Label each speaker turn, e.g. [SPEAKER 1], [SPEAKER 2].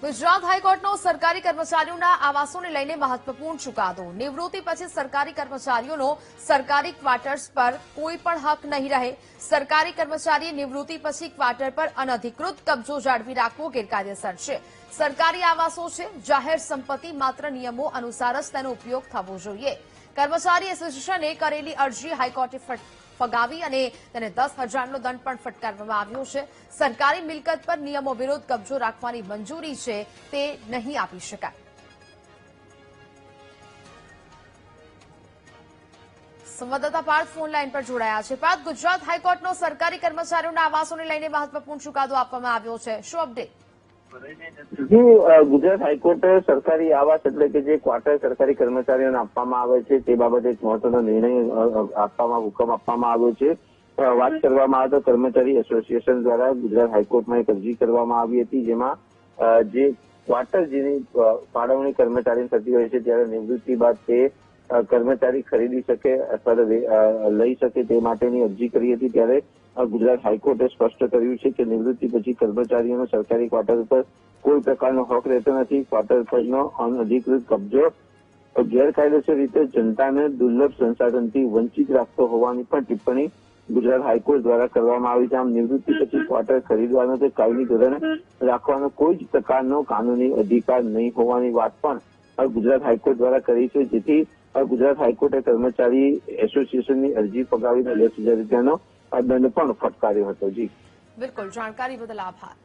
[SPEAKER 1] ગુજરાત હાઈકોર્ટનો સરકારી કર્મચારીઓના આવાસોને લઈને મહત્વપૂર્ણ ચુકાદો। નિવૃત્તિ પછી સરકારી કર્મચારીઓનો સરકારી ક્વાર્ટર્સ પર કોઈ પણ હક નહીં રહે। સરકારી કર્મચારીએ નિવૃત્તિ પછી ક્વાર્ટર પર અનધિકૃત કબજો જાળવી રાખવો ગેરકાયદેસર છે। સરકારી આવાસો છે, જાહેર સંપત્તિ, માત્ર નિયમો અનુસાર જ તેનો ઉપયોગ થવો જોઈએ। કર્મચારી એસોસિએશને કરેલી અરજી હાઈકોર્ટે ફગાવી અને તેને 10,000નો દંડ પણ ફટકારવામાં આવ્યો છે। સરકારી મિલકત પર નિયમો વિરુદ્ધ કબજો રાખવાની મંજૂરી છે તે નહીં આપી શકાય। સંવાદદાતા પાર્થ ફોન લાઈન પર જોડાયા છે। પાર્થ, ગુજરાત હાઈકોર્ટનો સરકારી કર્મચારીઓના આવાસોને લઈને મહત્વપૂર્ણ ચુકાદો આપવામાં આવ્યો છે, શું અપડેટ?
[SPEAKER 2] ગુજરાત હાઈકોર્ટે સરકારી આવાસ એટલે કે જે ક્વાર્ટર સરકારી કર્મચારીઓને આપવામાં આવે છે તે બાબતે એક મહત્વનો નિર્ણય હુકમ આપવામાં આવ્યો છે। વાત કરવામાં આવે તો કર્મચારી એસોસિએશન દ્વારા ગુજરાત હાઈકોર્ટમાં એક અરજી કરવામાં આવી હતી, જેમાં જે ક્વાર્ટર જેની ફાળવણી કર્મચારી થતી હોય છે ત્યારે નિવૃત્તિ બાદ તે કર્મચારી ખરીદી શકે અથવા લઈ શકે તે માટેની અરજી કરી હતી। ત્યારે ગુજરાત હાઈકોર્ટે સ્પષ્ટ કર્યું છે કે નિવૃત્તિ પછી કર્મચારીઓનો સરકારી ક્વાર્ટર પર કોઈ પ્રકારનો હક રહેતો નથી। ક્વાર્ટર પરનો અનધિકૃત કબજો ગેરકાયદેસર રીતે જનતાને દુર્લભ સંસાધનથી વંચિત રાખતો હોવાની પણ ટિપ્પણી ગુજરાત હાઈકોર્ટ દ્વારા કરવામાં આવી છે। આમ નિવૃત્તિ પછી ક્વાર્ટર ખરીદવાનો કે કાયમી ધોરણે રાખવાનો કોઈ જ પ્રકારનો કાનૂની અધિકાર નહીં હોવાની વાત પણ ગુજરાત હાઈકોર્ટ દ્વારા કરી છે, જેથી ગુજરાત હાઈકોર્ટે કર્મચારી એસોસિએશનની અરજી ફગાવીને 10,000 રૂપિયાનો દંડ પણ ફટકાર્યો હતો। જી
[SPEAKER 1] બિલકુલ, જાણકારી બદલ આભાર।